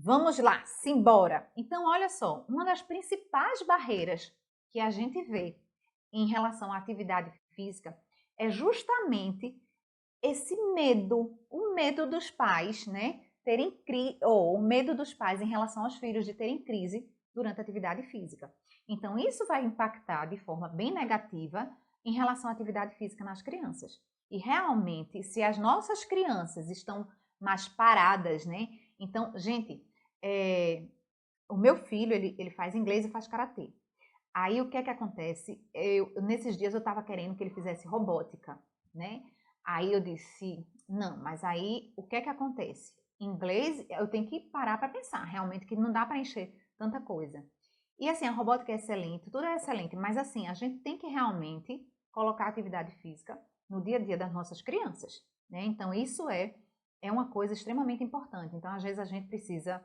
Vamos lá, simbora! Então, olha só, uma das principais barreiras que a gente vê em relação à atividade física é justamente esse medo, o medo dos pais, né, terem ou o medo dos pais em relação aos filhos de terem crise durante a atividade física. Então, isso vai impactar de forma bem negativa em relação à atividade física nas crianças. E realmente, se as nossas crianças estão mais paradas, né? Então, gente, o meu filho, ele faz inglês e faz karatê. Aí, o que é que acontece? Nesses dias eu estava querendo que ele fizesse robótica, né? Aí eu disse, não, mas aí o que é que acontece? Em inglês, eu tenho que parar para pensar, realmente, que não dá para encher tanta coisa. E assim, a robótica é excelente, tudo é excelente, mas assim, a gente tem que realmente colocar atividade física no dia a dia das nossas crianças, né? Então, isso é uma coisa extremamente importante. Então, às vezes, a gente precisa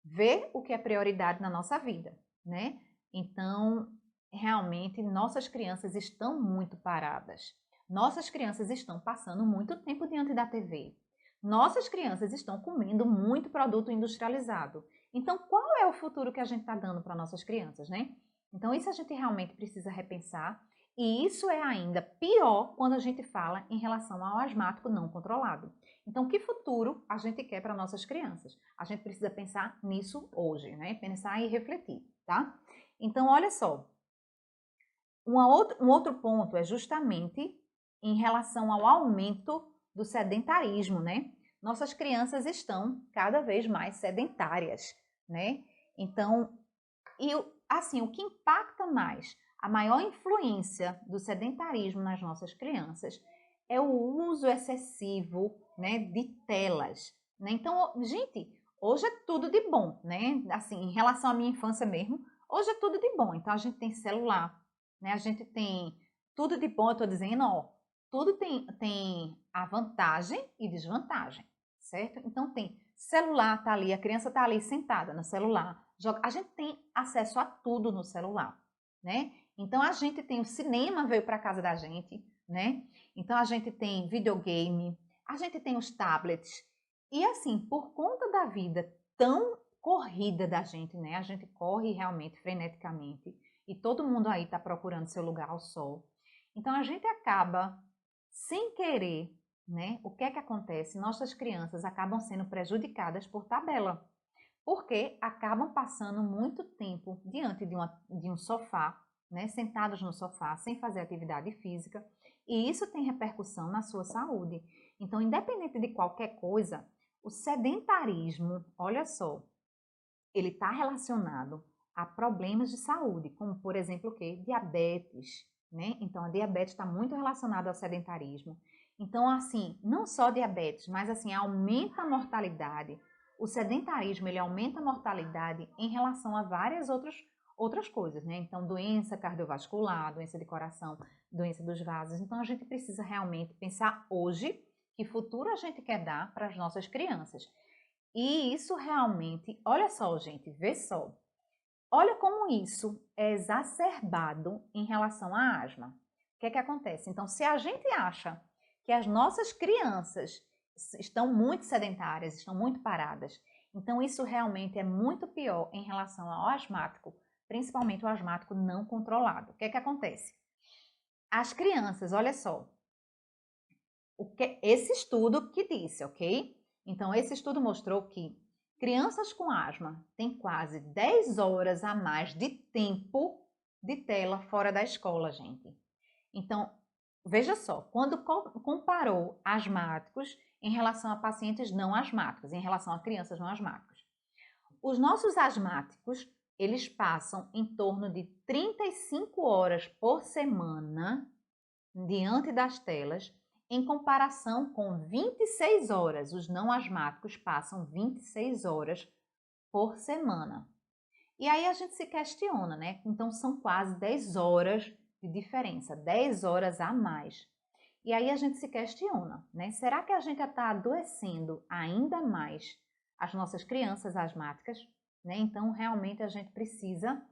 ver o que é prioridade na nossa vida, né? Então, realmente, nossas crianças estão muito paradas. Nossas crianças estão passando muito tempo diante da TV. Nossas crianças estão comendo muito produto industrializado. Então, qual é o futuro que a gente está dando para nossas crianças, né? Então, isso a gente realmente precisa repensar. E isso é ainda pior quando a gente fala em relação ao asmático não controlado. Então, que futuro a gente quer para nossas crianças? A gente precisa pensar nisso hoje, né? Pensar e refletir, tá? Então, olha só. Um outro ponto é justamente em relação ao aumento do sedentarismo, né? Nossas crianças estão cada vez mais sedentárias, né? Então, assim, o que impacta mais, a maior influência do sedentarismo nas nossas crianças é o uso excessivo, né, de telas, né? Então, gente, hoje é tudo de bom, né? Assim, em relação à minha infância mesmo, hoje é tudo de bom. Então, a gente tem celular, né? A gente tem tudo de bom, eu tô dizendo, ó, tudo tem a vantagem e desvantagem, certo? Então, tem celular, tá ali, a criança tá ali sentada no celular, a gente tem acesso a tudo no celular, né? Então, a gente tem o cinema veio para casa da gente, né? Então, a gente tem videogame, a gente tem os tablets, e assim, por conta da vida tão corrida da gente, né? A gente corre realmente freneticamente, e todo mundo aí está procurando seu lugar ao sol. Então, a gente acaba, sem querer, né? O que é que acontece? Nossas crianças acabam sendo prejudicadas por tabela, porque acabam passando muito tempo diante de um sofá, né? Sentados no sofá, sem fazer atividade física, e isso tem repercussão na sua saúde. Então, independente de qualquer coisa, o sedentarismo, olha só, ele está relacionado a problemas de saúde, como por exemplo o quê? Diabetes, né? Então a diabetes está muito relacionada ao sedentarismo. Então assim, não só diabetes, mas assim aumenta a mortalidade. O sedentarismo ele aumenta a mortalidade em relação a várias outras coisas, né? Então doença cardiovascular, doença de coração, doença dos vasos. Então a gente precisa realmente pensar hoje que futuro a gente quer dar para as nossas crianças. E isso realmente, olha só, gente, vê só. Olha como isso é exacerbado em relação à asma. O que é que acontece? Então, se a gente acha que as nossas crianças estão muito sedentárias, estão muito paradas, então isso realmente é muito pior em relação ao asmático, principalmente o asmático não controlado. O que é que acontece? As crianças, olha só, esse estudo que disse, ok? Então, esse estudo mostrou que crianças com asma têm quase 10 horas a mais de tempo de tela fora da escola, gente. Então, veja só, quando comparou asmáticos em relação a pacientes não asmáticos, em relação a crianças não asmáticas, os nossos asmáticos, eles passam em torno de 35 horas por semana diante das telas, em comparação com 26 horas. Os não asmáticos passam 26 horas por semana. E aí a gente se questiona, né? Então são quase 10 horas de diferença, 10 horas a mais. E aí a gente se questiona, né? Será que a gente está adoecendo ainda mais as nossas crianças asmáticas? Né? Então realmente a gente precisa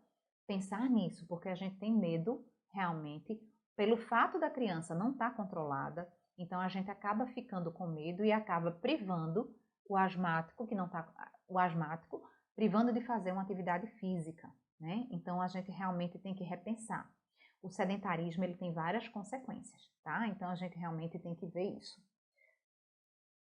pensar nisso, porque a gente tem medo realmente pelo fato da criança não estar controlada, então a gente acaba ficando com medo e acaba privando o asmático que não está o asmático, privando de fazer uma atividade física, né? Então, a gente realmente tem que repensar. O sedentarismo, ele tem várias consequências, tá? Então, a gente realmente tem que ver isso.